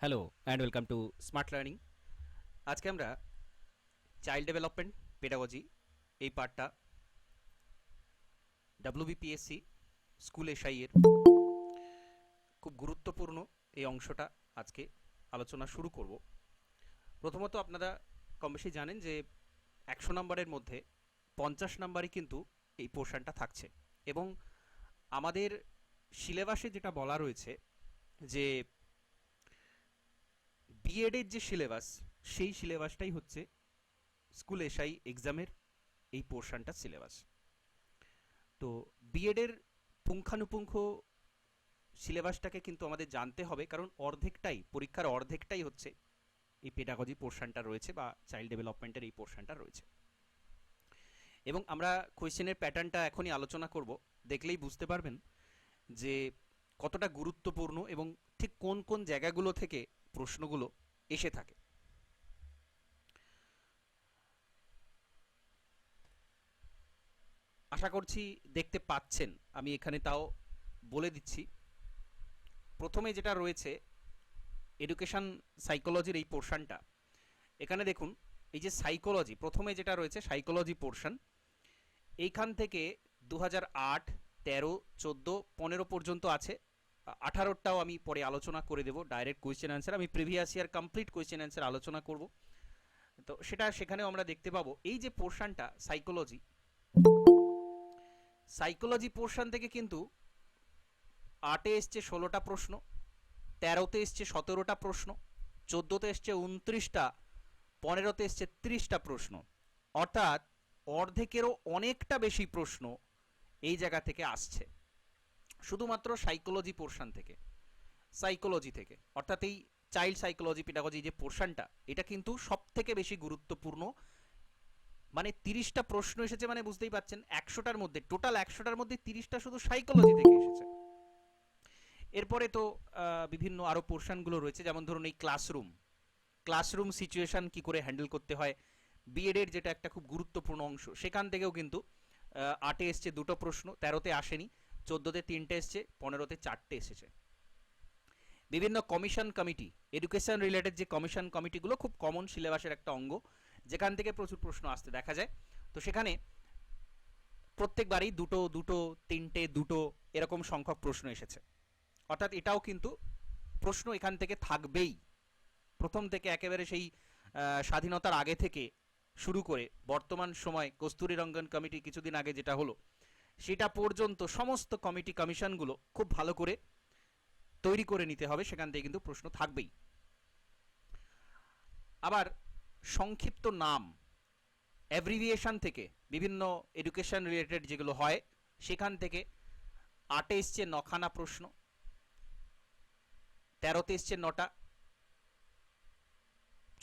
Hello and welcome to smart learning. আজকে আমরা child development pedagogy এই পার্টটা ডাব্লিউবিপিএসসি স্কুল এসআই এর খুব গুরুত্বপূর্ণ এই অংশটা আজকে আলোচনা শুরু করব। প্রথমত আপনারা কম বেশি জানেন যে 100 নম্বরের মধ্যে 50 নম্বরই কিন্তু এই পোর্শনটা থাকছে এবং আমাদের সিলেবাসে যেটা বলা রয়েছে যে বিএডের যে সিলেবাস সেই সিলেবাসটাই হচ্ছে স্কুল এসআই এক্সামের এই পোর্শনটা সিলেবাস। তো বিএডের পুঙ্খানুপুঙ্খ সিলেবাসটাকে কিন্তু আমাদের জানতে হবে, কারণ অর্ধেকটাই পরীক্ষার অর্ধেকটাই হচ্ছে এই পেডাগজি পোর্শনটা রয়েছে বা চাইল্ড ডেভেলপমেন্টের এই পোর্শনটা রয়েছে। এবং আমরা কোয়েশ্চেনের প্যাটার্নটা এখনই আলোচনা করব, দেখলেই বুঝতে পারবেন যে কতটা গুরুত্বপূর্ণ এবং ঠিক কোন কোন জায়গাগুলো থেকে প্রশ্নগুলো এসে থাকে। আশা করছি দেখতে পাচ্ছেন, আমি এখানে তাও বলে দিচ্ছি। প্রথমে যেটা রয়েছে এডুকেশন সাইকোলজির এই পোর্শনটা, এখানে দেখুন এই যে সাইকোলজি প্রথমে যেটা রয়েছে সাইকোলজি পোর্শন, এইখান থেকে 2008, 13, 14, 15 পর্যন্ত আছে। 18টাও আমি পরে আলোচনা করে দেবো ডাইরেক্ট কোয়েশ্চেন অ্যান্সার, আমি previous year complete question answer আলোচনা করব। তো সেটা সেখানেও আমরা দেখতে পাবো এই যে পোর্শনটা সাইকোলজি, সাইকোলজি পোর্শন থেকে কিন্তু 8-এ এসছে 16টা প্রশ্ন, 13তে এসছে 17টা প্রশ্ন, 14তে এসছে 29টা, 15তে এসছে 30টা প্রশ্ন। অর্থাৎ অর্ধেকেরও অনেকটা বেশি প্রশ্ন এই জায়গা থেকে আসছে শুধুমাত্র সাইকোলজি পোর্শন থেকে, সাইকোলজি থেকে। অর্থাৎ এই চাইল্ড সাইকোলজি পেডাগজি যে পোর্শনটা, এটা কিন্তু সব থেকে বেশি গুরুত্বপূর্ণ। মানে 30টা প্রশ্ন এসেছে, মানে বুঝতেই পারছেন 100টার মধ্যে, টোটাল 100টার মধ্যে 30টা শুধু সাইকোলজি থেকে এসেছে। এরপরে তো বিভিন্ন আরও পোর্শনগুলো রয়েছে, যেমন ধরুন এই ক্লাসরুম, ক্লাসরুম সিচুয়েশন কি করে হ্যান্ডেল করতে হয়, বিএডের যেটা একটা খুব গুরুত্বপূর্ণ অংশ, সেখান থেকেও কিন্তু 8-এ এসছে 2টো প্রশ্ন, 13তে আসেনি, 14তে 3টে এসছে, 15তে 4টে এসেছে। বিভিন্ন কমিশন কমিটি, এডুকেশন রিলেটেড যে কমিশন কমিটিগুলো খুব কমন সিলেবাসের একটা অঙ্গ, যেখান থেকে প্রচুর প্রশ্ন আসতে দেখা যায়। তো সেখানে প্রত্যেকবারই 2টো 2টো 3টে 2টো এরকম সংখ্যক প্রশ্ন এসেছে। অর্থাৎ এটাও কিন্তু প্রশ্ন এখান থেকে থাকবেই। প্রথম থেকে একেবারে সেই স্বাধীনতার আগে থেকে শুরু করে বর্তমান সময় কস্তুরী রঙ্গন কমিটি কিছুদিন আগে যেটা হলো, সেটা পর্যন্ত সমস্ত কমিটি কমিশনগুলো খুব ভালো করে তৈরি করে নিতে হবে, সেখান থেকে কিন্তু প্রশ্ন থাকবেই। আবার সংক্ষিপ্ত নাম, অ্যাব্রিভিয়েশন থেকে বিভিন্ন এডুকেশন রিলেটেড যেগুলো হয়, সেখান থেকে 8-এ এসছে 9খানা প্রশ্ন, 13তে এসছে 9টা,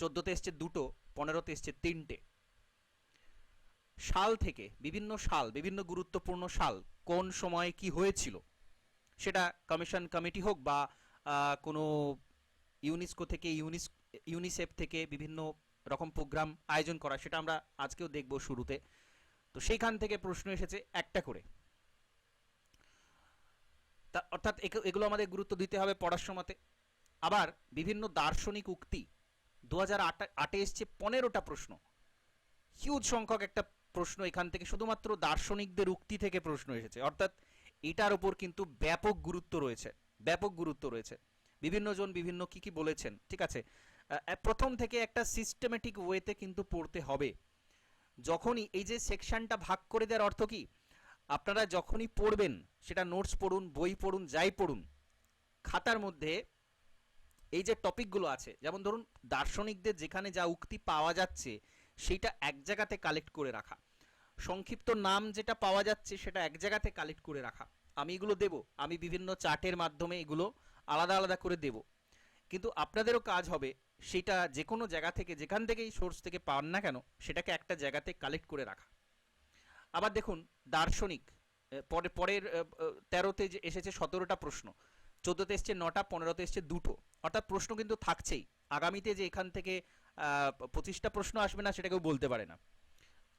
14তে এসছে 2টো, 15তে এসছে 3টে। সাল থেকে বিভিন্ন সাল, বিভিন্ন গুরুত্বপূর্ণ সাল, কোন সময়ে কি হয়েছিল, সেটা কমিশন কমিটি হোক বা কোনো ইউনেস্কো থেকে ইউনিসেফ থেকে বিভিন্ন রকম প্রোগ্রাম আয়োজন করা, সেটা আমরা আজকেও দেখব শুরুতে। তো সেইখান থেকে প্রশ্ন এসেছে একটা করে। অর্থাৎ এগুলো আমাদের গুরুত্ব দিতে হবে পড়ার সময়তে। আবার বিভিন্ন দার্শনিক উক্তি, 2008-এ এসছে 15টা প্রশ্ন, হিউজ সংখ্যক একটা প্রশ্ন এখান থেকে শুধুমাত্র দার্শনিকদের উক্তি থেকে প্রশ্ন এসেছে। অর্থাৎ এটার উপর কিন্তু ব্যাপক গুরুত্ব রয়েছে, ব্যাপক গুরুত্ব রয়েছে। বিভিন্ন জন বিভিন্ন কি কি বলেছেন, ঠিক আছে। প্রথম থেকে একটা সিস্টেমেটিক ওয়েতে কিন্তু পড়তে হবে। যখনই এই যে সেকশনটা ভাগ করে দেওয়ার অর্থ কি, আপনারা যখনই পড়বেন, সেটা নোটস পড়ুন, বই পড়ুন, যাই পড়ুন, খাতার মধ্যে এই যে টপিকগুলো আছে, যেমন ধরুন দার্শনিকদের যেখানে যা উক্তি পাওয়া যাচ্ছে সেটা এক জায়গাতে কালেক্ট করে রাখা, সংক্ষিপ্ত নাম যেটা পাওয়া যাচ্ছে সেটা এক জায়গাতে কালেক্ট করে রাখা। আমি এগুলো দেব, আমি বিভিন্ন চার্টের মাধ্যমে এগুলো আলাদা আলাদা করে দেব, কিন্তু আপনাদেরও কাজ হবে সেটা যে কোনো জায়গা থেকে, যেখান থেকে এই সোর্স থেকে পান না কেন, সেটাকে একটা জায়গাতে কালেক্ট করে রাখা। আবার দেখুন দার্শনিক, পরের 13তে যে এসেছে 17টা প্রশ্ন, 14তে এসছে 9টা, 15তে এসছে 2টো। অর্থাৎ প্রশ্ন কিন্তু থাকছেই। আগামীতে যে এখান থেকে 25টা প্রশ্ন আসবে না সেটা কেউ বলতে পারে না,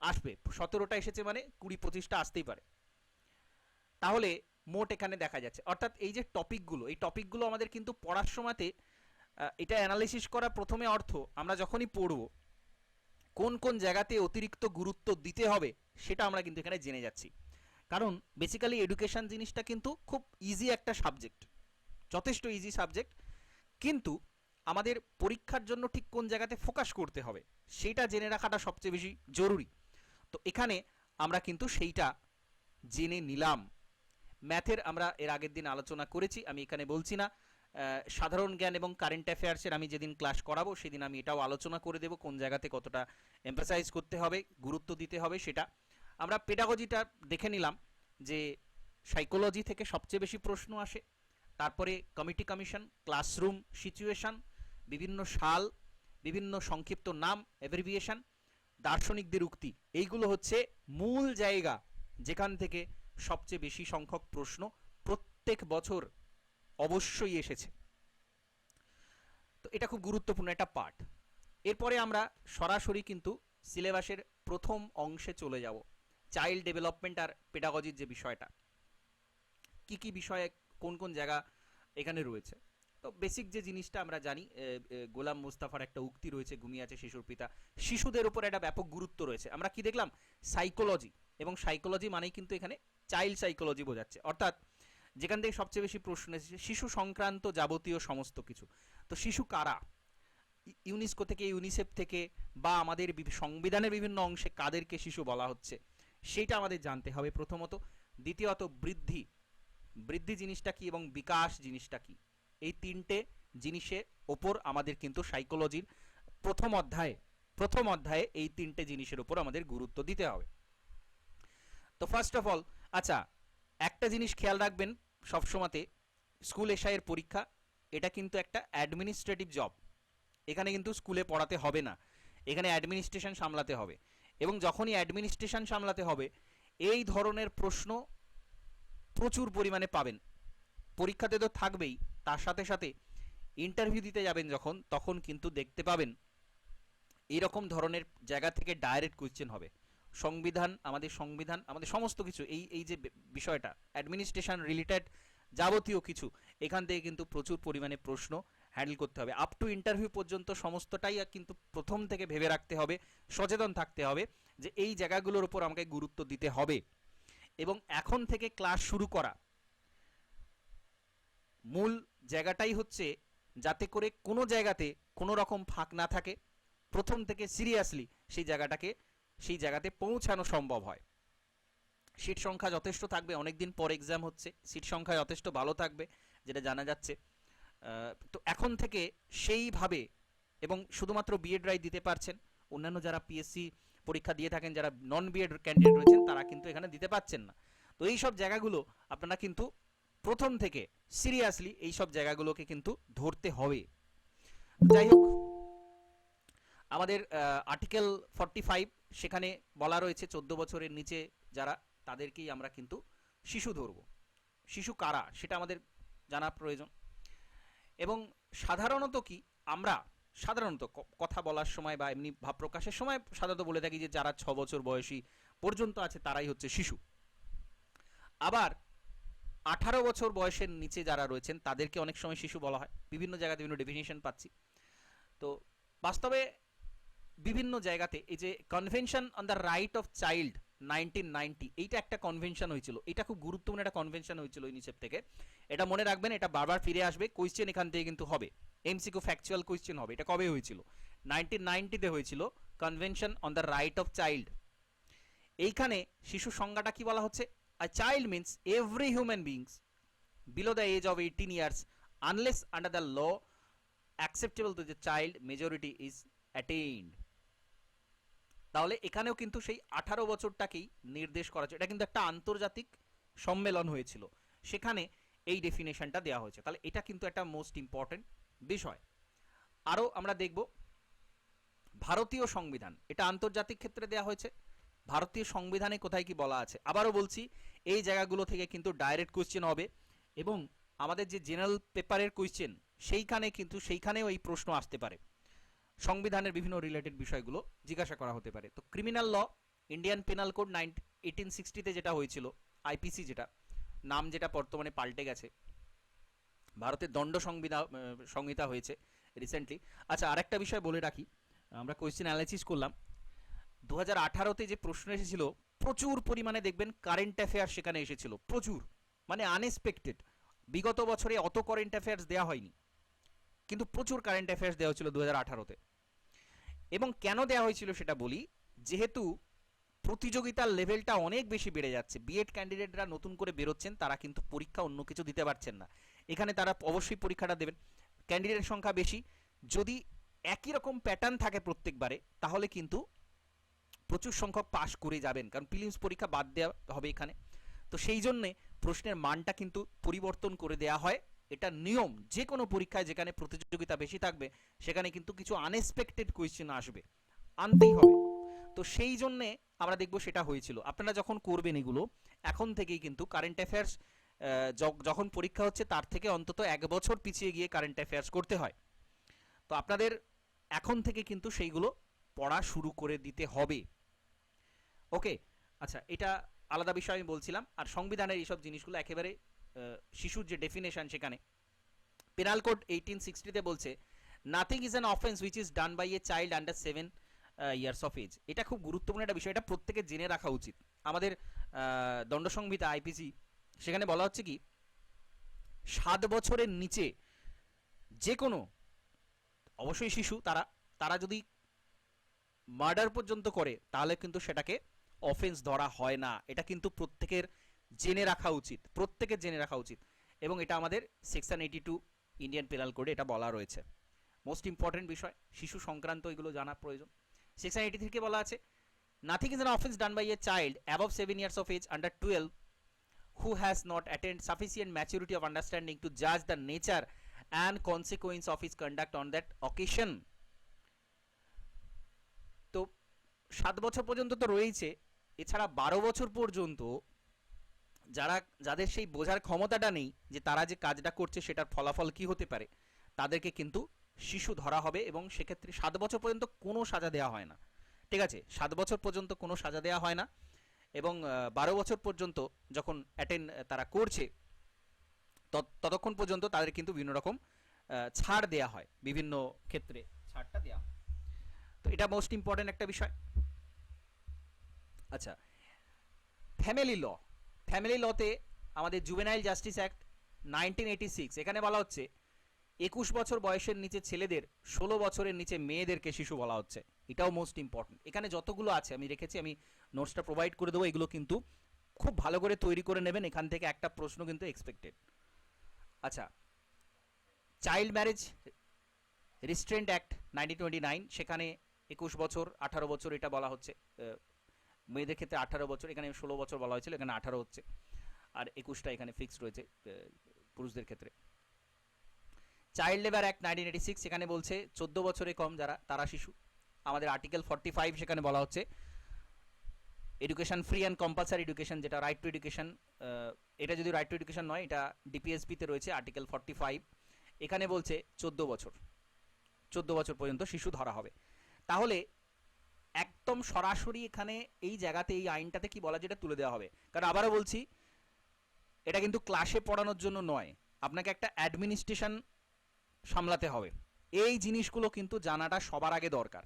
আসবে। 17টা এসেছে মানে 20-25টা আসতেই পারে। তাহলে মোট এখানে দেখা যাচ্ছে, অর্থাৎ এই যে টপিকগুলো, এই টপিকগুলো আমাদের কিন্তু পড়ার সময়তে এটা অ্যানালিসিস করা প্রথমে অর্থ আমরা যখনই পড়ব কোন কোন জায়গাতে অতিরিক্ত গুরুত্ব দিতে হবে সেটা আমরা কিন্তু এখানে জেনে যাচ্ছি। কারণ বেসিক্যালি এডুকেশন জিনিসটা কিন্তু খুব ইজি একটা সাবজেক্ট, যথেষ্ট ইজি সাবজেক্ট, কিন্তু আমাদের পরীক্ষার জন্য ঠিক কোন জায়গাতে ফোকাস করতে হবে সেটা জেনে রাখাটা সবচেয়ে বেশি জরুরি। তো এখানে আমরা কিন্তু সেইটা জেনে নিলাম। ম্যাথের আমরা এর আগের দিন আলোচনা করেছি, আমি এখানে বলছি না। সাধারণ জ্ঞান এবং কারেন্ট অ্যাফেয়ার্সের আমি যেদিন ক্লাস করাবো সেদিন আমি এটাও আলোচনা করে দেবো কোন জায়গাতে কতটা এমফাসাইজ করতে হবে, গুরুত্ব দিতে হবে সেটা। আমরা পেডাগজিটা দেখে নিলাম যে সাইকোলজি থেকে সবচেয়ে বেশি প্রশ্ন আসে, তারপরে কমিটি কমিশন, ক্লাসরুম সিচুয়েশন, বিভিন্ন সাল, বিভিন্ন সংক্ষিপ্ত নাম অ্যাব্রিভিয়েশন, দার্শনিকদের উক্তি, এইগুলো হচ্ছে মূল জায়গা যেখান থেকে সবচেয়ে বেশি সংখ্যক প্রশ্ন প্রত্যেক বছর অবশ্যই এসেছে। তো এটা খুব গুরুত্বপূর্ণ একটা পার্ট। এরপরে আমরা সরাসরি কিন্তু সিলেবাসের প্রথম অংশে চলে যাব, চাইল্ড ডেভেলপমেন্ট আর পেডাগজির যে বিষয়টা, কি কি বিষয়ে কোন কোন জায়গা এখানে রয়েছে। তো বেসিক যে জিনিসটা আমরা জানি, গোলাম মুস্তাফার একটা উক্তি রয়েছে, ঘুমিয়ে আছে শিশুর পিতা। শিশুদের উপর একটা ব্যাপক গুরুত্ব রয়েছে। আমরা কি দেখলাম, সাইকোলজি, এবং সাইকোলজি মানেই কিন্তু এখানে চাইল্ড সাইকোলজি বোঝাচ্ছে, অর্থাৎ যেখান থেকে সবচেয়ে বেশি প্রশ্ন এসেছে শিশু সংক্রান্ত যাবতীয় সমস্ত কিছু। তো শিশু কারা, ইউনেস্কো থেকে, ইউনিসেফ থেকে, বা আমাদের সংবিধানের বিভিন্ন অংশে কাদেরকে শিশু বলা হচ্ছে সেইটা আমাদের জানতে হবে প্রথমত। দ্বিতীয়ত বৃদ্ধি, বৃদ্ধি জিনিসটা কি এবং বিকাশ জিনিসটা কি, এই তিনটে জিনিসের ওপর আমাদের কিন্তু সাইকোলজির প্রথম অধ্যায়ে এই তিনটে জিনিসের উপর আমাদের গুরুত্ব দিতে হবে। তো ফার্স্ট অফ অল, আচ্ছা একটা জিনিস খেয়াল রাখবেন সবসময়তে, স্কুল এসআইয়ের পরীক্ষা এটা কিন্তু একটা অ্যাডমিনিস্ট্রেটিভ জব। এখানে কিন্তু স্কুলে পড়াতে হবে না, এখানে অ্যাডমিনিস্ট্রেশন সামলাতে হবে। এবং যখনই অ্যাডমিনিস্ট্রেশন সামলাতে হবে এই ধরনের প্রশ্ন প্রচুর পরিমাণে পাবেন। পরীক্ষাতে তো থাকবেই, তার সাথে সাথে ইন্টারভিউ দিতে যাবেন যখন, তখন কিন্তু দেখতে পাবেন এইরকম ধরনের জায়গা থেকে ডাইরেক্ট কোয়েশ্চেন হবে। সংবিধান, আমাদের সমস্ত কিছু, এই যে বিষয়টা অ্যাডমিনিস্ট্রেশন রিলেটেড যাবতীয় কিছু, এখান থেকে কিন্তু প্রচুর পরিমাণে প্রশ্ন হ্যান্ডেল করতে হবে। আপ টু ইন্টারভিউ পর্যন্ত সমস্তটাই কিন্তু প্রথম থেকে ভেবে রাখতে হবে, সচেতন থাকতে হবে যে এই জায়গাগুলোর উপর আমাকে গুরুত্ব দিতে হবে। এবং এখন থেকে ক্লাস শুরু করা মূল জায়গাটাই হচ্ছে যাতে করে কোনো জায়গাতে কোনো রকম ফাঁক না থাকে, প্রথম থেকে সিরিয়াসলি সেই জায়গাতে পৌঁছানো সম্ভব হয়। সিট সংখ্যা যথেষ্ট থাকবে, অনেকদিন পর এক্সাম হচ্ছে, সিট সংখ্যা যথেষ্ট ভালো থাকবে যেটা জানা যাচ্ছে। তো এখন থেকে সেইভাবে, এবং শুধুমাত্র বিএডরাই দিতে পারছেন, অন্যান্য যারা পিএসসি পরীক্ষা দিয়ে থাকেন, যারা নন বিএড ক্যান্ডিডেট রয়েছেন তারা কিন্তু এখানে দিতে পারছেন না। তো এই সব জায়গাগুলো আপনারা কিন্তু প্রথম থেকে সিরিয়াসলি এই সব জায়গাগুলোকে কিন্তু ধরতে হবে। যাই হোক, আমাদের আর্টিকেল 45 সেখানে বলা রয়েছে 14 বছরের নিচে যারা, তাদেরকেই আমরা কিন্তু শিশু ধরব। শিশু কারা সেটা আমাদের জানা প্রয়োজন। এবং সাধারণত কি, আমরা সাধারণত কথা বলার সময় বা এমনি ভাব প্রকাশের সময় সাধারণত বলে থাকি যে যারা 6 বছর বয়সী পর্যন্ত আছে তারাই হচ্ছে শিশু। আবার 18 বছর বয়সের নিচে যারা রয়েছেন তাদেরকে অনেক সময় শিশু বলা হয়, বিভিন্ন জায়গাতে বিভিন্ন ডেফিনিশন পাচ্ছি। তো বাস্তবে বিভিন্ন জায়গাতে এই যে convention on the right of child 1990, এইটা একটা কনভেনশন হয়েছিল, এটা খুব গুরুত্বপূর্ণ একটা কনভেনশন হয়েছিল ইউনিসেফ থেকে। এটা মনে রাখবেন, এটা বারবার ফিরে আসবে, কোয়েশ্চেন এখান থেকে কিন্তু হবে, এমসিকিউ ফ্যাকচুয়াল কোয়েশ্চেন হবে। এটা কবে হয়েছিল? 1990-তে হয়েছিল, convention on the right of child. এইখানে শিশু সংজ্ঞাটা কি বলা হচ্ছে? A child means every human beings below the age of 18 years unless under the law acceptable to the child majority is attained। তাহলে এখানেও কিন্তু সেই 18 বছরটাকেই নির্দেশ করা হচ্ছে। এটা কিন্তু একটা আন্তর্জাতিক সম্মেলন হয়েছিল, সেখানে এই ডেফিনেশনটা দেওয়া হয়েছে। তাহলে এটা কিন্তু একটা মোস্ট ইম্পর্টেন্ট বিষয়। আরও আমরা দেখব ভারতীয় সংবিধান, এটা আন্তর্জাতিক ক্ষেত্রে দেওয়া হয়েছে। ভারতীয় সংবিধানে কোথায় কি বলা আছে, আবারও বলছি এই জায়গাগুলো থেকে কিন্তু ডাইরেক্ট কোয়েশ্চেন হবে। এবং আমাদের যে জেনারেল পেপারের কোয়েশ্চেন সেইখানেও এই প্রশ্ন আসতে পারে, সংবিধানের বিভিন্ন রিলেটেড বিষয়গুলো জিজ্ঞাসা করা হতে পারে। তো criminal law, Indian penal code 1860-তে যেটা হয়েছিল, আইপিসি যেটা বর্তমানে পাল্টে গেছে, ভারতের দণ্ড সংহিতা হয়েছে, রিসেন্টলি। আচ্ছা, আরেকটা বিষয় বলে রাখি, আমরা কোয়েশ্চেন অ্যানালাইসিস করলাম 2018-তে যে প্রশ্ন এসেছিল, প্রচুর পরিমাণে দেখবেন কারেন্ট অ্যাফেয়ার্স সেখানে এসেছিল, প্রচুর, মানে আনএক্সপেক্টেড। বিগত বছরে অত কারেন্ট অ্যাফেয়ার্স দেওয়া হয়নি, কিন্তু প্রচুর কারেন্ট অ্যাফেয়ার্স দেওয়া হয়েছিল 2018-তে। এবং কেন দেওয়া হয়েছিল সেটা বলি, যেহেতু প্রতিযোগিতার লেভেলটা অনেক বেশি বেড়ে যাচ্ছে, বিএড ক্যান্ডিডেটরা নতুন করে বেরোচ্ছেন, তারা কিন্তু পরীক্ষা অন্য কিছু দিতে পারছেন না, এখানে তারা অবশ্যই পরীক্ষাটা দেবেন। ক্যান্ডিডেটের সংখ্যা বেশি, যদি একই রকম প্যাটার্ন থাকে প্রত্যেকবারে, তাহলে কিন্তু প্রচুর সংখ্যক পাশ করে যাবেন, কারণ প্রিলিমস পরীক্ষা বাদ দেওয়া হবে এখানে। তো সেই জন্যে প্রশ্নের মানটা কিন্তু পরিবর্তন করে দেওয়া হয়, এটা নিয়ম। যে কোনো পরীক্ষায় যেখানে প্রতিযোগিতা বেশি থাকবে, সেখানে কিন্তু কিছু আনএক্সপেক্টেড কোয়েশ্চেন আসবে, আনতেই হবে। তো সেই জন্যে আমরা দেখব সেটা হয়েছিল। আপনারা যখন করবেন এগুলো, এখন থেকেই কিন্তু কারেন্ট অ্যাফেয়ার্স যখন পরীক্ষা হচ্ছে তার থেকে অন্তত 1 বছর পিছিয়ে গিয়ে কারেন্ট অ্যাফেয়ার্স করতে হয়। তো আপনাদের এখন থেকে কিন্তু সেইগুলো পড়া শুরু করে দিতে হবে। ওকে, আচ্ছা, এটা আলাদা বিষয় আমি বলছিলাম। আর সংবিধানের এইসব জিনিসগুলো একেবারে শিশুর যে ডেফিনেশন, সেখানে পেনাল কোড 1860-তে বলছে, nothing is an offence which is done by a child under 7 years of age. এটা খুব গুরুত্বপূর্ণ একটা বিষয়, এটা প্রত্যেকে জেনে রাখা উচিত। আমাদের দণ্ড সংহিতা আইপিসি, সেখানে বলা হচ্ছে কি, 7 বছরের নিচে যে কোনো, অবশ্যই শিশু, তারা তারা যদি মার্ডার পর্যন্ত করে, তাহলে কিন্তু সেটাকে অফেন্স ধরা হয় না। এটা কিন্তু প্রত্যেকের জেনে রাখা উচিত, প্রত্যেকের জেনে রাখা উচিত। এবং এটা আমাদের সেকশন 82 ইন্ডিয়ান পেনাল কোডে এটা বলা রয়েছে। মোস্ট ইম্পর্টেন্ট বিষয়, শিশু সংক্রান্ত এগুলো জানা প্রয়োজন। সেকশন 83 বলা আছে, nothing is an offence done by a child above 7 years of age under 12 who has not attained sufficient maturity of understanding to judge the nature and consequence of his conduct on that occasion. তো 7 বছর পর্যন্ত তো রয়েছে, এছাড়া 12 বছর পর্যন্ত যাদের সেই বোঝার ক্ষমতাটা নেই যে তারা যে কাজটা করছে সেটার ফলাফল কি হতে পারে, তাদেরকে কিন্তু শিশু ধরা হবে। এবং সেক্ষেত্রে 7 বছর পর্যন্ত কোনো সাজা দেওয়া হয় না, ঠিক আছে? 7 বছর পর্যন্ত কোনো সাজা দেওয়া হয় না। এবং 12 বছর পর্যন্ত যখন অ্যাটেন্ড তারা করছে, ততক্ষণ পর্যন্ত তাদের কিন্তু বিভিন্ন রকম ছাড় দেওয়া হয়, বিভিন্ন ক্ষেত্রে ছাড়টা দেওয়া হয়। তো এটা মোস্ট ইম্পর্টেন্ট একটা বিষয়। আচ্ছা, ফ্যামিলি ল, ফ্যামিলি লতে আমাদের জুভেনাইল জাস্টিস অ্যাক্ট 1986, এখানে বলা হচ্ছে 21 বছর বয়সের নিচে ছেলেদের, 16 বছরের নিচে মেয়েদেরকে শিশু বলা হচ্ছে। এটাও মোস্ট ইম্পর্টেন্ট। এখানে যতগুলো আছে আমি রেখেছি, আমি নোটসটা প্রোভাইড করে দেবো, এগুলো কিন্তু খুব ভালো করে তৈরি করে নেবেন, এখান থেকে একটা প্রশ্ন কিন্তু এক্সপেক্টেড। আচ্ছা, চাইল্ড ম্যারেজ রিস্ট্রেন্ট অ্যাক্ট 1929, সেখানে 21 বছর 18 বছর এটা বলা হচ্ছে, মেয়েদের ক্ষেত্রে 18 বছর, এখানে 16 বছর বলা হয়েছিল, এখানে 18 হচ্ছে, আর 21টা এখানে ফিক্সড রয়েছে পুরুষদের ক্ষেত্রে। চাইল্ড লেবার অ্যাক্ট 1986, সেখানে বলছে 14 বছরে কম যারা, তারা শিশু। আমাদের আর্টিকেল 45, সেখানে বলা হচ্ছে education free and compulsory education, যেটা রাইট টু এডুকেশন, এটা যদি রাইট টু এডুকেশন নয়, এটা ডিপিএসপিতে রয়েছে আর্টিকেল 45, এখানে বলছে 14 বছর, 14 বছর পর্যন্ত শিশু ধরা হবে। তাহলে একদম সরাসরি এখানে এই জায়গাতে এই আইনটাতে কি বলা, যেটা তুলে দেওয়া হবে। কারণ আবারও বলছি, এটা কিন্তু ক্লাসে পড়ানোর জন্য নয়, আপনাকে একটা অ্যাডমিনিস্ট্রেশন সামলাতে হবে। এই জিনিসগুলো কিন্তু জানাটা সবার আগে দরকার,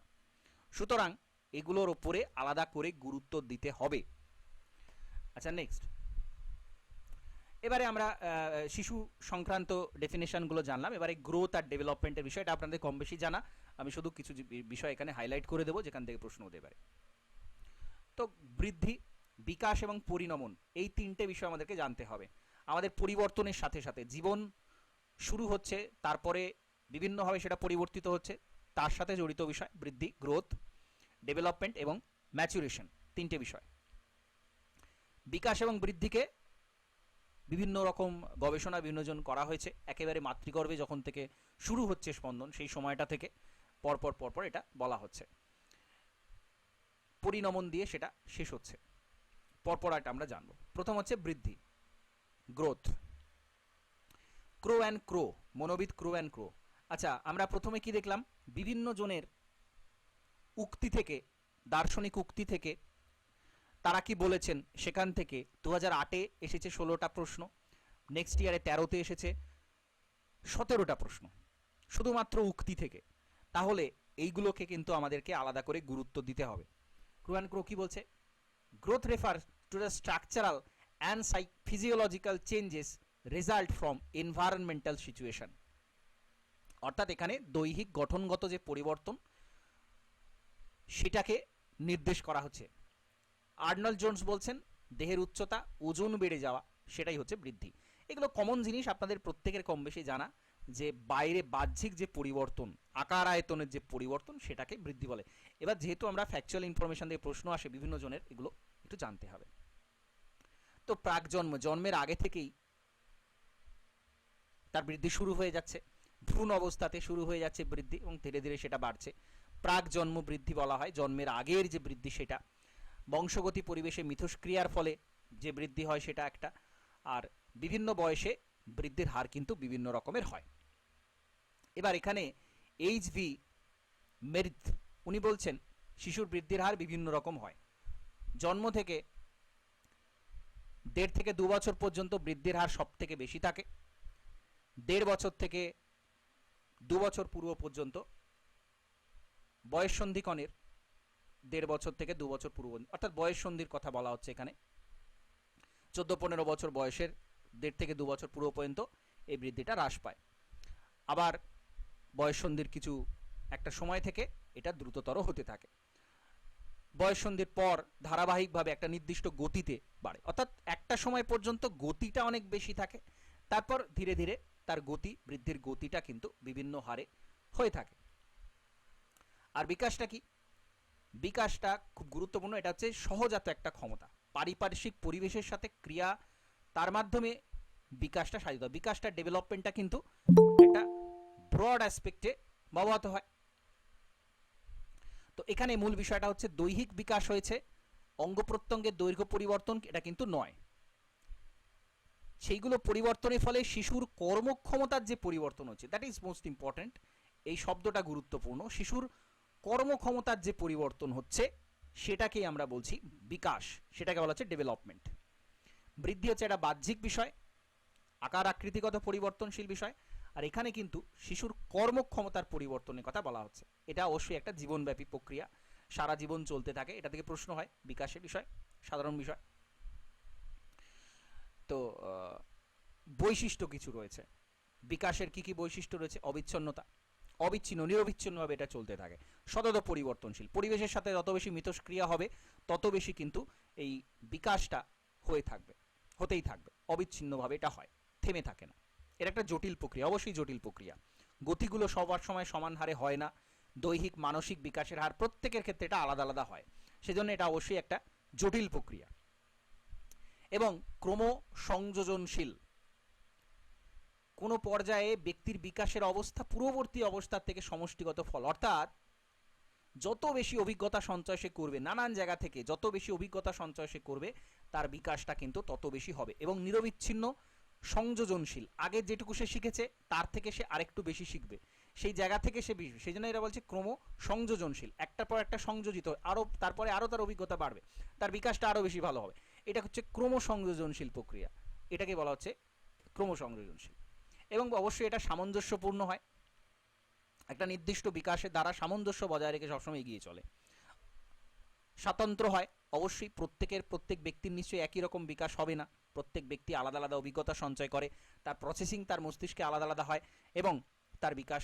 সুতরাং এগুলোর ওপরে আলাদা করে গুরুত্ব দিতে হবে। আচ্ছা, নেক্সট, এবারে আমরা শিশু সংক্রান্ত ডেফিনেশনগুলো জানলাম। এবারে গ্রোথ আর ডেভেলপমেন্টের বিষয়টা আপনাদের কম বেশি জানা, আমি শুধু কিছু বিষয় এখানে হাইলাইট করে দেবো যেখান থেকে প্রশ্ন হতে পারে। তো বৃদ্ধি, বিকাশ এবং পরিণমন, এই 3টে বিষয় আমাদেরকে জানতে হবে। আমাদের পরিবর্তনের সাথে সাথে জীবন শুরু হচ্ছে, তারপরে বিভিন্নভাবে সেটা পরিবর্তিত হচ্ছে, তার সাথে জড়িত বিষয় বৃদ্ধি, গ্রোথ, ডেভেলপমেন্ট এবং ম্যাচুরেশন, 3টে বিষয়। বিকাশ এবং বৃদ্ধিকে বিভিন্ন রকম গবেষণা বিনোজন করা হয়েছে, একেবারে মাতৃগর্ভে যখন থেকে শুরু হচ্ছে স্পন্দন, সেই সময়টা থেকে পরপর পরপর এটা বলা হচ্ছে, পরিণমন দিয়ে সেটা শেষ হচ্ছে। পরপর এটা আমরা জানবো। প্রথম হচ্ছে বৃদ্ধি, গ্রোথ। ক্রো অ্যান্ড ক্রো, মনোবিদ ক্রো অ্যান্ড ক্রো। আচ্ছা, আমরা প্রথমে কি দেখলাম, বিভিন্ন জনের উক্তি থেকে, দার্শনিক উক্তি থেকে তারা কি বলেছেন, সেখান থেকে 2008-এ এসেছে 16টা প্রশ্ন, নেক্সট ইয়ারে 13-তে এসেছে 17টা প্রশ্ন, শুধুমাত্র উক্তি থেকে, তাহলে এইগুলোকে কিন্তু আমাদেরকে আলাদা করে গুরুত্ব দিতে হবে। ক্রু অ্যান্ড ক্রো কি বলছে? Growth refer to the structural and physiological changes result from environmental situation. অর্থাৎ এখানে দৈহিক গঠনগত যে পরিবর্তন সেটাকে নির্দেশ করা হচ্ছে। আর্নল্ড জোন্স বলছেন দেহের উচ্চতা, ওজন বেড়ে যাওয়া, সেটাই হচ্ছে বৃদ্ধি। এগুলো কমন জিনিস, আপনাদের প্রত্যেকের কম বেশি জানা, যে বাইরে বাহ্যিক যে পরিবর্তন, আকার আয়তনের যে পরিবর্তন, সেটাকে বৃদ্ধি বলে। এবার যেহেতু আমরা ফ্যাকচুয়াল ইনফরমেশন দিয়ে প্রশ্ন আসে বিভিন্ন জনের, এগুলো একটু জানতে হবে। তো প্রাক জন্ম, জন্মের আগে থেকেই তার বৃদ্ধি শুরু হয়ে যাচ্ছে, ভ্রূণ অবস্থাতে শুরু হয়ে যাচ্ছে বৃদ্ধি এবং ধীরে ধীরে সেটা বাড়ছে। প্রাক জন্ম বৃদ্ধি বলা হয়, জন্মের আগের যে বৃদ্ধি সেটা। বংশগতি পরিবেশে মিথস্ক্রিয়ার ফলে যে বৃদ্ধি হয় সেটা একটা। আর বিভিন্ন বয়সে বৃদ্ধির হার কিন্তু বিভিন্ন রকমের হয়। এবার এখানে এইচ.ভি. মেরিথ উনি বলছেন শিশুর বৃদ্ধির হার বিভিন্ন রকম হয়। জন্ম থেকে 1.5 থেকে 2 বছর পর্যন্ত বৃদ্ধির হার সব থেকে বেশি থাকে। 1.5 বছর থেকে 2 বছর পূর্ব পর্যন্ত বয়ঃসন্ধিকণের 1.5 বছর থেকে 2 বছর পূর্ব, অর্থাৎ বয়ঃসন্ধির কথা বলা হচ্ছে এখানে। 14-15 বছর বয়সের 1.5 থেকে 2 বছর পূর্ব পর্যন্ত এই বৃদ্ধিটা হ্রাস পায়। আবার বয়ঃসন্ধির কিছু একটা সময় থেকে এটা দ্রুততর হতে থাকে। বয়ঃসন্ধির পর ধারাবাহিকভাবে একটা নির্দিষ্ট গতিতে বাড়ে, অর্থাৎ একটা সময় পর্যন্ত গতিটা অনেক বেশি থাকে, তারপর ধীরে ধীরে তার গতি, বৃদ্ধির গতিটা কিন্তু বিভিন্ন হারে হয়ে থাকে। আর বিকাশটা কি? বিকাশটা খুব গুরুত্বপূর্ণ, এটা হচ্ছে সহজাত একটা ক্ষমতা, পারিপার্শ্বিক পরিবেশের সাথে ক্রিয়া, তার মাধ্যমে বিকাশটা সাধিত। বিকাশটা, ডেভেলপমেন্টটা কিন্তু একটা ব্রড অ্যাসপেক্টে ব্যবহৃত হয়। তো এখানে মূল বিষয়টা হচ্ছে দৈহিক বিকাশ হয়েছে, অঙ্গ প্রত্যঙ্গের দৈর্ঘ্য পরিবর্তন এটা কিন্তু নয়। সেইগুলো পরিবর্তনের ফলে শিশুর কর্মক্ষমতার যে পরিবর্তন হচ্ছে, দ্যাট ইজ মোস্ট ইম্পর্টেন্ট। এই শব্দটা গুরুত্বপূর্ণ। শিশুর কর্মক্ষমতার যে পরিবর্তন হচ্ছে সেটাকেই আমরা বলছি বিকাশ, সেটাকে বলা হচ্ছে ডেভেলপমেন্ট। বৃদ্ধি হচ্ছে একটা বাহ্যিক বিষয়, আকার আকৃতিগত পরিবর্তনশীল বিষয়। আর এখানে কিন্তু শিশুর কর্মক্ষমতার পরিবর্তনের কথা বলা হচ্ছে। এটা অবশ্যই একটা জীবনব্যাপী প্রক্রিয়া, সারা জীবন চলতে থাকে। এটা থেকে প্রশ্ন হয়, বিকাশের বিষয়, সাধারণ বিষয়। তো বৈশিষ্ট্য কিছু রয়েছে বিকাশের। কি কি বৈশিষ্ট্য রয়েছে? অবিচ্ছিন্নতা, অবিচ্ছিন্ন নিরবিচ্ছিন্নভাবে এটা চলতে থাকে। সতত পরিবর্তনশীল, পরিবেশের সাথে যত বেশি মিথস্ক্রিয়া হবে তত বেশি কিন্তু এই বিকাশটা হতেই থাকবে, অবিচ্ছিন্নভাবে এটা হয়, থেমে থাকে না। এর একটা জটিল প্রক্রিয়া, অবশ্যই জটিল প্রক্রিয়া। গতিগুলো সবার সময় সমান হারে হয় না। দৈহিক মানসিক বিকাশের হার প্রত্যেকের ক্ষেত্রে এটা আলাদা আলাদা হয়, সেজন্য এটা অবশ্যই একটা জটিল প্রক্রিয়া। এবং ক্রম সংযোজনশীল, কোনো পর্যায়ে ব্যক্তির বিকাশের অবস্থা পূর্ববর্তী অবস্থার থেকে সমষ্টিগত ফল, অর্থাৎ যত বেশি অভিজ্ঞতা সঞ্চয় সে করবে নানান জায়গা থেকে, যত বেশি অভিজ্ঞতা সঞ্চয় সে করবে তার বিকাশটা কিন্তু তত বেশি হবে। এবং নিরবিচ্ছিন্ন সংযোজনশীল, আগে যেটুকু সে শিখেছে তার থেকে সে আরেকটু বেশি শিখবে, সেই জায়গা থেকে সে বেশি, সেই জন্য এরা বলছে ক্রম সংযোজনশীল, একটার পর একটা সংযোজিত, আরও তারপরে আরও তার অভিজ্ঞতা বাড়বে, তার বিকাশটা আরও বেশি ভালো হবে। এটা হচ্ছে ক্রম সংযোজনশীল প্রক্রিয়া, এটাকে বলা হচ্ছে ক্রম সংযোজনশীল। এবং অবশ্যই এটা সামঞ্জস্যপূর্ণ হয়, একটা নির্দিষ্ট বিকাশের দ্বারা সামঞ্জস্য বজায় রেখে সবসময় এগিয়ে চলে। স্বাতন্ত্র হয়, অবশ্যই প্রত্যেক ব্যক্তির নিশ্চয়ই একই রকম বিকাশ হবে না, প্রত্যেক ব্যক্তি আলাদা আলাদা অভিজ্ঞতা সঞ্চয় করে, তার প্রসেসিং তার মস্তিষ্কে আলাদা আলাদা হয় এবং তার বিকাশ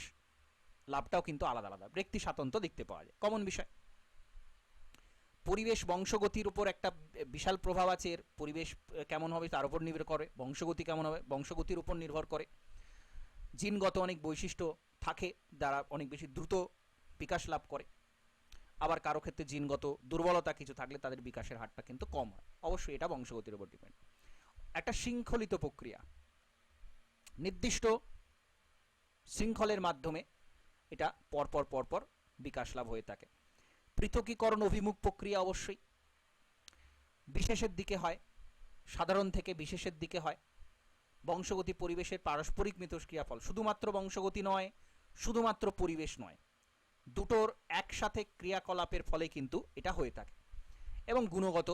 লাভটাও কিন্তু আলাদা আলাদা। ব্যক্তি স্বাতন্ত্র দেখতে পাওয়া যায়, কমন বিষয়। পরিবেশ বংশগতির উপর একটা বিশাল প্রভাব আছে, এর পরিবেশ কেমন হবে তার উপর নির্ভর করে, বংশগতি কেমন হবে বংশগতির উপর নির্ভর করে। জিনগত অনেক বৈশিষ্ট্য থাকে যারা অনেক বেশি দ্রুত বিকাশ লাভ করে, আবার কারো ক্ষেত্রে জিনগত দুর্বলতা কিছু থাকলে তাদের বিকাশের হারটা কিন্তু কম হয়। অবশ্যই এটা বংশগতির উপর ডিপেন্ড। একটা শৃঙ্খলিত প্রক্রিয়া, নির্দিষ্ট শৃঙ্খলের মাধ্যমে এটা পরপর বিকাশ লাভ হয়ে থাকে। পৃথকীকরণ অভিমুখ প্রক্রিয়া অবশ্যই বিশেষের দিকে হয়, সাধারণ থেকে বিশেষের দিকে হয়। বংশগতি পরিবেশের পারস্পরিক মিথস্ক্রিয়া ফল, শুধুমাত্র বংশগতি নয়, শুধুমাত্র পরিবেশ নয়, দুটোর একসাথে ক্রিয়াকলাপের ফলে কিন্তু এটা হয়ে থাকে। এবং গুণগত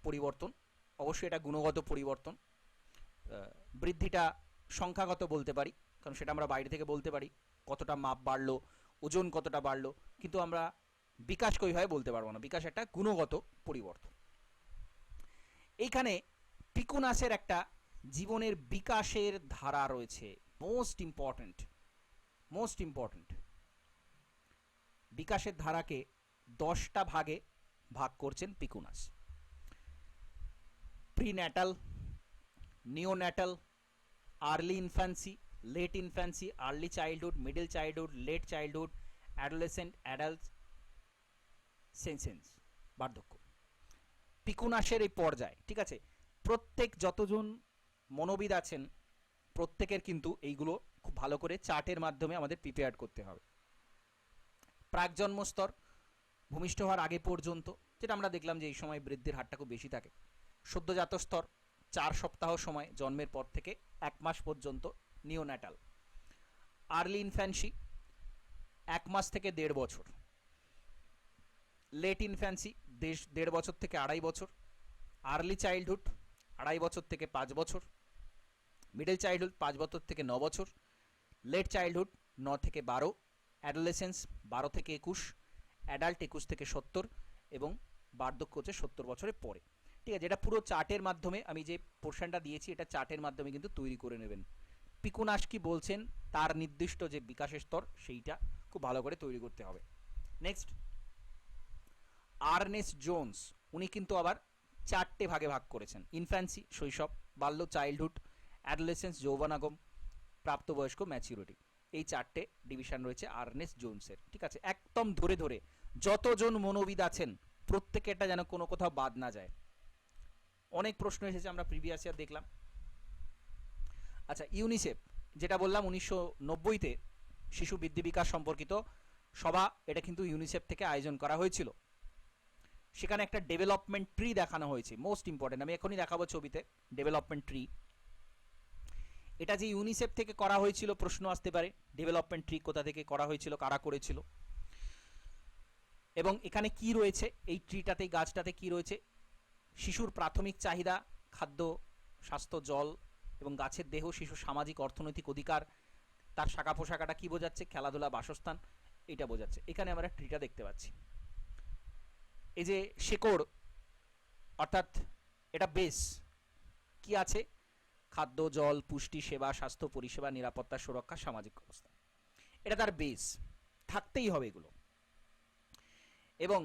পরিবর্তন, অবশ্যই এটা গুণগত পরিবর্তন। বৃদ্ধিটা সংখ্যাগত বলতে পারি, কারণ সেটা আমরা বাইরে থেকে বলতে পারি, কতটা মাপ বাড়লো, ওজন কতটা বাড়লো, কিন্তু আমরা বিকাশকে ওইভাবে বলতে পারবো না। বিকাশ একটা গুণগত পরিবর্তন। এইখানে পিকুনাসের একটা জীবনের বিকাশের ধারা রয়েছে, মোস্ট ইম্পর্টেন্ট। বিকাশের ধারাকে 10টা ভাগে ভাগ করছেন Pikunas. Prenatal, neonatal, early infancy, late infancy, early childhood, middle childhood, late childhood, adolescent, adult, senescence, বার্ধক্য। পিকুনাসের এই পর্যায়, ঠিক আছে, প্রত্যেক যতজন মনোবিদ আছেন প্রত্যেকের কিন্তু এইগুলো খুব ভালো করে চার্টের মাধ্যমে আমাদের প্রিপেয়ার করতে হবে। প্রাকজন্ম স্তর, ভূমিষ্ঠ হওয়ার আগে পর্যন্ত, যেটা আমরা দেখলাম যে এই সময় বৃদ্ধির হারটা খুব বেশি থাকে। সদ্যজাত স্তর 4 সপ্তাহ সময়, জন্মের পর থেকে 1 মাস পর্যন্ত, নিওন্যাটাল। আর্লি ইনফ্যান্সি 1 মাস থেকে 1.5 বছর। লেট ইনফ্যান্সি 1.5 বছর থেকে 2.5 বছর। আর্লি চাইল্ডহুড 2.5 বছর থেকে 5 বছর। মিডল চাইল্ডহুড 5 বছর থেকে 9 বছর। লেট চাইল্ডহুড 9 থেকে 12। অ্যাডোলেসেন্স 12 থেকে 21। অ্যাডাল্ট 21 থেকে 70 এবং বার্ধক্য হচ্ছে 70 বছরের পরে। ঠিক আছে, এটা পুরো চার্টের মাধ্যমে, আমি যে পোর্শনটা দিয়েছি এটা চার্টের মাধ্যমে কিন্তু তৈরি করে নেবেন। পিকুনাস কি বলছেন তার নির্দিষ্ট যে বিকাশের স্তর সেইটা খুব ভালো করে তৈরি করতে হবে। নেক্সট, আর্নেস্ট জোন্স, উনি কিন্তু আবার 4টে ভাগে ভাগ করেছেন। ইনফ্যান্সি শৈশব, বাল্য চাইল্ডহুড, অ্যাডোলেসেন্স যৌবনাগম, প্রাপ্তবয়স্ক ম্যাচিউরিটি, এই 4টে ডিভিশন রয়েছে আর্নেস্ট জোন্সের। ঠিক আছে, একদম ধরে ধরে যতজন মনোবিদ আছেন প্রত্যেকে এটা যেন কোনো কোথাও বাদ না যায়। অনেক প্রশ্ন এসেছে, আমরা প্রিভিয়াস ইয়ার দেখলাম। আচ্ছা, ইউনিসেফ যেটা বললাম 1990-তে শিশু বৃদ্ধি বিকাশ সম্পর্কিত সভা, এটা কিন্তু ইউনিসেফ থেকে আয়োজন করা হয়েছিল। সেখানে একটা ডেভেলপমেন্ট ট্রি দেখানো হয়েছে, মোস্ট ইম্পর্টেন্ট, আমি এখনই দেখাবো ছবিতে। ডেভেলপমেন্ট ট্রি, এটা যে ইউনিসেফ থেকে করা হয়েছিল, প্রশ্ন আসতে পারে ডেভেলপমেন্ট ট্রি কোথা থেকে করা হয়েছিল, কারা করেছিল, এবং এখানে কি রয়েছে এই ট্রিটাতে, গাছটাতে কি রয়েছে। শিশুর প্রাথমিক চাহিদা, খাদ্য, স্বাস্থ্য, জল এবং গাছের দেহ, শিশুর সামাজিক অর্থনৈতিক অধিকার, তার শাখা পোশাকাটা কি বোঝাচ্ছে, খেলাধুলা, বাসস্থান, এটা বোঝাচ্ছে। এখানে আমরা ট্রিটা দেখতে পাচ্ছি। এই যে শেকড়, অর্থাৎ এটা বেস কি আছে, খাদ্য, জল, পুষ্টি, সেবা, স্বাস্থ্য পরিষেবা, নিরাপত্তা, সুরক্ষা, সামাজিক অবস্থা, এটা তার বেস, থাকতেই হবে এগুলো। এবং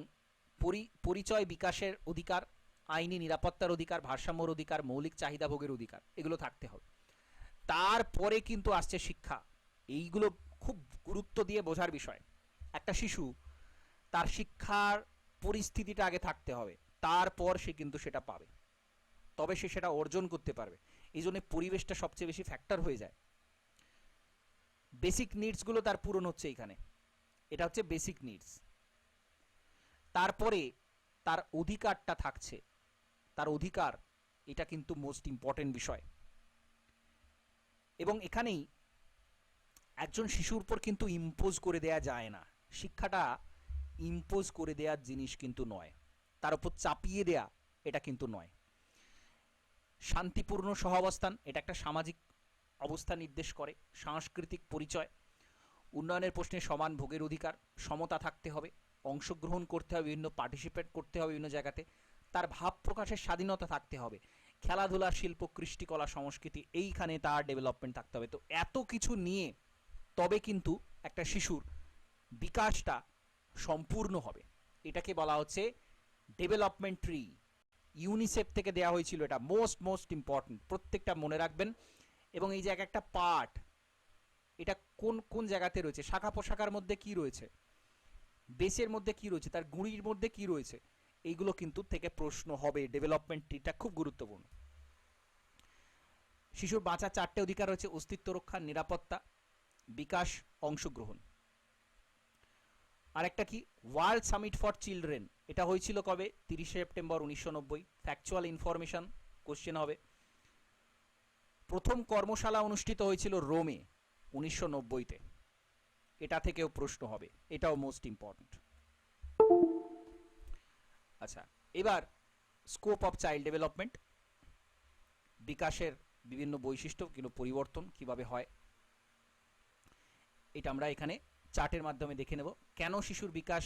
পরিচয়, বিকাশের অধিকার, আইনি নিরাপত্তার অধিকার, ভারসাম্যর অধিকার, মৌলিক চাহিদা ভোগের অধিকার, এগুলো থাকতে হবে। তারপরে কিন্তু আসছে শিক্ষা। এইগুলো খুব গুরুত্ব দিয়ে বোঝার বিষয়। একটা শিশু, তার শিক্ষার পরিস্থিতিটা আগে থাকতে হবে, তারপর সে কিন্তু সেটা পাবে, তবে সে সেটা অর্জন করতে পারবে। এই জন্য পরিবেশটা সবচেয়ে বেশি ফ্যাক্টর হয়ে যায়। বেসিক নিডসগুলো তার পূরণ হচ্ছে এখানে, এটা হচ্ছে বেসিক নিডস। তারপরে তার অধিকারটা থাকছে, তার অধিকার, এটা কিন্তু মোস্ট ইম্পর্টেন্ট বিষয়। এবং এখানেই একজন শিশুর উপর কিন্তু ইম্পোজ করে দেয়া যায় না। শিক্ষাটা ইম্পোজ করে দেওয়ার জিনিস কিন্তু নয়, তার উপর চাপিয়ে দেয়া এটা কিন্তু নয়। শান্তিপূর্ণ সহাবস্থান, এটা একটা সামাজিক অবস্থা নির্দেশ করে। সাংস্কৃতিক পরিচয়, উন্নয়নের প্রশ্নে সমান ভোগের অধিকার, সমতা থাকতে হবে, অংশগ্রহণ করতে হবে, বিভিন্ন পার্টিসিপেট করতে হবে বিভিন্ন জায়গাতে, তার ভাব প্রকাশের স্বাধীনতা থাকতে হবে, খেলাধুলা, শিল্প, কৃষ্টিকলা, সংস্কৃতি, এইখানে তার ডেভেলপমেন্ট থাকতে হবে। তো এত কিছু নিয়ে তবে কিন্তু একটা শিশুর বিকাশটা সম্পূর্ণ হবে। এটাকে বলা হচ্ছে ডেভেলপমেন্ট ট্রি। ইউনিসেফ থেকে দেওয়া হয়েছিল, এটা মোস্ট ইম্পর্টেন্ট, প্রত্যেকটা মনে রাখবেন। এবং এই যে একটা পার্ট, এটা কোন কোন জায়গাতে রয়েছে, শাখা পোশাকার মধ্যে কি রয়েছে, বেসের মধ্যে কি রয়েছে, তার গুঁড়ির মধ্যে কি রয়েছে, এইগুলো কিন্তু থেকে প্রশ্ন হবে। ডেভেলপমেন্ট ট্রিটা খুব গুরুত্বপূর্ণ। শিশুর বাঁচার 4টে অধিকার রয়েছে: অস্তিত্ব রক্ষা, নিরাপত্তা, বিকাশ, অংশগ্রহণ। আরেকটা কি, ওয়ার্ল্ড সামিট ফর চিলড্রেন, এটা হয়েছিল কবে, 30 সেপ্টেম্বর 1990। ফ্যাকচুয়াল ইনফরমেশন কোশ্চেন হবে। প্রথম কর্মশালা অনুষ্ঠিত হয়েছিল রোমে 1990-তে, এটা থেকেও প্রশ্ন হবে, এটাও মোস্ট ইম্পর্টেন্ট। আচ্ছা, এবার স্কোপ অফ চাইল্ড ডেভেলপমেন্ট, বিকাশের বিভিন্ন বৈশিষ্ট্য কিন্তু পরিবর্তন কিভাবে হয়। এটা আমরা এখানে চার্টের মাধ্যমে দেখে নেব। কেন শিশুর বিকাশ,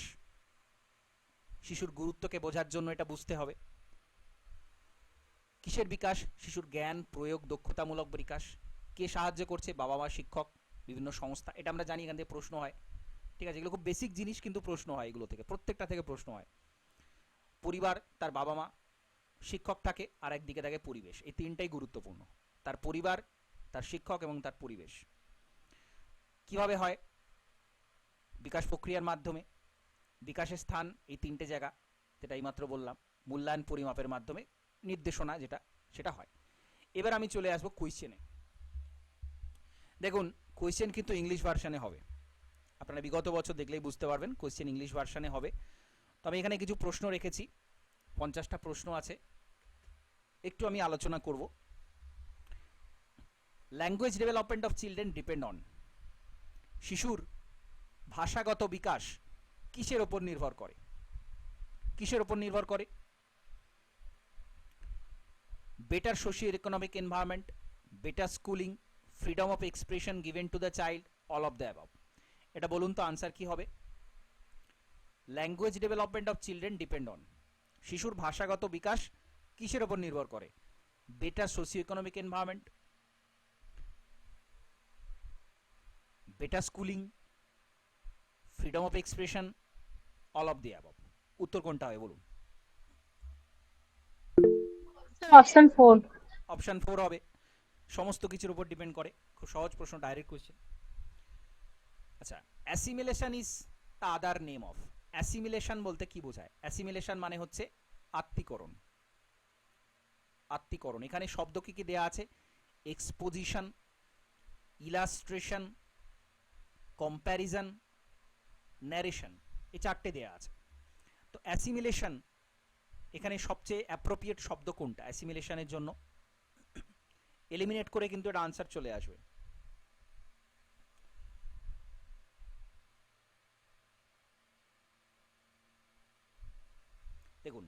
শিশুর গুরুত্বকে বোঝার জন্য এটা বুঝতে হবে। কিসের বিকাশ? শিশুর জ্ঞান, প্রয়োগ, দক্ষতামূলক বিকাশ। কে সাহায্য করছে? বাবা মা, শিক্ষক, বিভিন্ন সংস্থা। এটা আমরা জানি, এখান থেকে প্রশ্ন হয়। ঠিক আছে, এগুলো খুব বেসিক জিনিস, কিন্তু প্রশ্ন হয় এগুলো থেকে, প্রত্যেকটা থেকে প্রশ্ন হয়। পরিবার, তার বাবা মা, শিক্ষক থাকে, আর একদিকে থাকে পরিবেশ। এই তিনটাই গুরুত্বপূর্ণ, তার পরিবার, তার শিক্ষক এবং তার পরিবেশ। কিভাবে হয়? বিকাশ প্রক্রিয়ার মাধ্যমে। বিকাশের স্থান এই তিনটে জায়গা, যেটা এইমাত্র বললাম। মূল্যায়ন, পরিমাপের মাধ্যমে, নির্দেশনা যেটা, সেটা হয়। এবার আমি চলে আসবো কোয়েশ্চেনে। দেখুন, কোয়েশ্চেন কিন্তু ইংলিশ ভার্সানে হবে। আপনারা বিগত বছর দেখলেই বুঝতে পারবেন কোয়েশ্চেন ইংলিশ ভার্সানে হবে। তো আমি এখানে কিছু প্রশ্ন রেখেছি, 50টা প্রশ্ন আছে, একটু আমি আলোচনা করব। Language development of children depend on, শিশুর ভাষাগত বিকাশ কিসের ওপর নির্ভর করে? কিসের ওপর নির্ভর করে? Better socio economic environment, better schooling, freedom of expression given to the child, all of the above. এটা বলুন তো আনসার কি হবে? Language development of children depend on, শিশুর ভাষাগত বিকাশ কিসের ওপর নির্ভর করে? Better socio economic environment, better schooling, freedom of expression, all of the above. উত্তর কোনটা হবে বলুন? অপশন 4। অপশন 4 হবে। সমস্ত কিছুর উপর ডিপেন্ড করে। খুব সহজ প্রশ্ন, ডাইরেক্ট কোশ্চেন। আচ্ছা, assimilation is the other name of. Assimilation বলতে কি বোঝায়? অ্যাসিমিলেশন মানে হচ্ছে আত্মীকরণ। আত্মীকরণ, এখানে শব্দ কি কি দেয়া আছে? এক্সপোজিশন, ইলাস্ট্রেশন, কম্প্যারিজন, ন্যারেশন, এই চারটে দেয়া আছে। তো অ্যাসিমিলেশন, এখানে সবচেয়ে অ্যাপ্রোপ্রিয়েট শব্দ কোনটা অ্যাসিমিলেশনের জন্য? এলিমিনেট করে কিন্তু এটা আনসার চলে আসবে। দেখুন,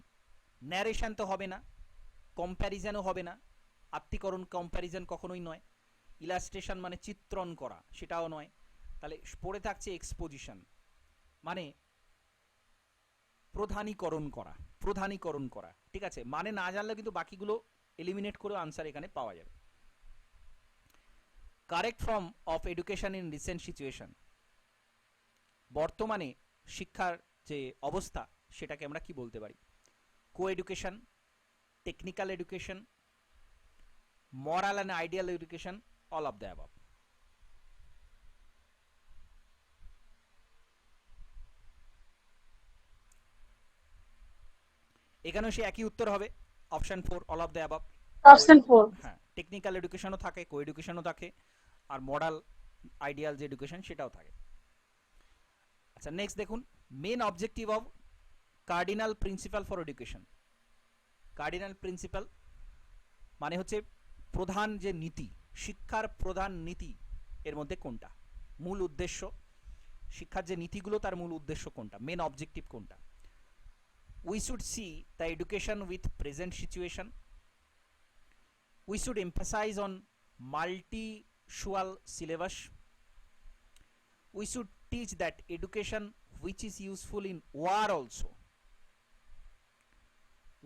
ন্যারেশন তো হবে না, কম্প্যারিজনও হবে না, আত্মীকরণ কম্প্যারিজন কখনোই নয়, ইলাস্ট্রেশন মানে চিত্রণ করা সেটাও নয়, তাহলে পড়ে থাকছে এক্সপোজিশন, মানে প্রধানীকরণ করা। প্রধানীকরণ করা, ঠিক আছে, মানে না জানলে কিন্তু বাকিগুলো এলিমিনেট করে আনসার এখানে পাওয়া যাবে। Correct form of education in recent situation, বর্তমানে শিক্ষার যে অবস্থা সেটাকে আমরা কি বলতে পারি? কো education, technical education, moral and ideal education, all of the above. এখানেও সে একই উত্তর হবে, option 4, all of the above. Option 4। হ্যাঁ, টেকনিক্যাল এডুকেশনও থাকে, কো এডুকেশনও থাকে, আর মডাল আইডিয়াল যে এডুকেশন সেটাও থাকে। আচ্ছা, নেক্সট দেখুন, main objective of cardinal principle for education. Cardinal principle মানে হচ্ছে প্রধান যে নীতি, শিক্ষার প্রধান নীতি এর মধ্যে কোনটা? মূল উদ্দেশ্য, শিক্ষার যে নীতিগুলো তার মূল উদ্দেশ্য কোনটা? মেন অবজেক্টিভ কোনটা? We should see the education with present situation. We should emphasize on multi-sual syllabus. We should teach that education which is useful in war also.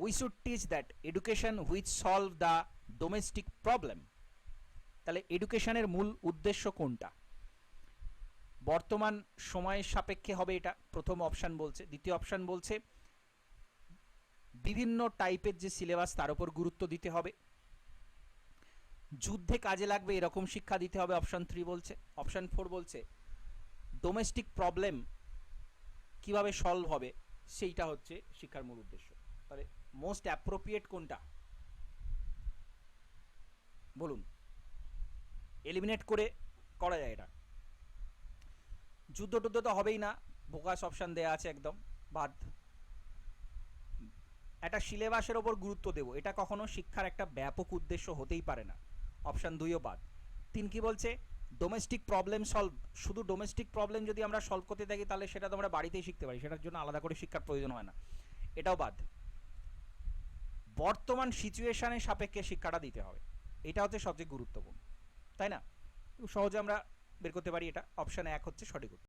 We should teach that education which solve the domestic problem. তাহলে এডুকেশনের মূল উদ্দেশ্য কোনটা? বর্তমান সময়ের সাপেক্ষে হবে এটা, প্রথম অপশন বলছে। দ্বিতীয় অপশন বলছে বিভিন্ন টাইপের যে সিলেবাস তার উপর গুরুত্ব দিতে হবে, যুদ্ধে কাজে লাগবে এরকম শিক্ষা দিতে হবে, অপশন 3 বলছে। অপশন 4 বলছে ডোমেস্টিক প্রবলেম কিভাবে সলভ হবে সেইটা হচ্ছে শিক্ষার মূল উদ্দেশ্য। তাহলে মোস্ট অ্যাপ্রোপ্রিয়েট কোনটা বলুন? এলিমিনেট করে করা যায় এটা। যুদ্ধ টুদ্ধ তো হবেই না, বোকাস অপশন দেয়া আছে একদম, বাদ। একটা সিলেবাসের ওপর গুরুত্ব দেব, এটা কখনো শিক্ষার একটা ব্যাপক উদ্দেশ্য হতেই পারে না, অপশন 2ও বাদ। 3 কি বলছে? Domestic problem solve. শুধু ডোমেস্টিক প্রবলেম যদি আমরা সলভ করতে থাকি তাহলে সেটা তো আমরা বাড়িতেই শিখতে পারি, সেটার জন্য আলাদা করে শিক্ষার প্রয়োজন হয় না, এটাও বাদ। বর্তমান সিচুয়েশনের সাপেক্ষে শিক্ষাটা দিতে হবে, এটা হচ্ছে সবচেয়ে গুরুত্বপূর্ণ, তাই না? সহজে আমরা বের করতে পারি, এটা অপশন 1 হচ্ছে সঠিক উত্তর।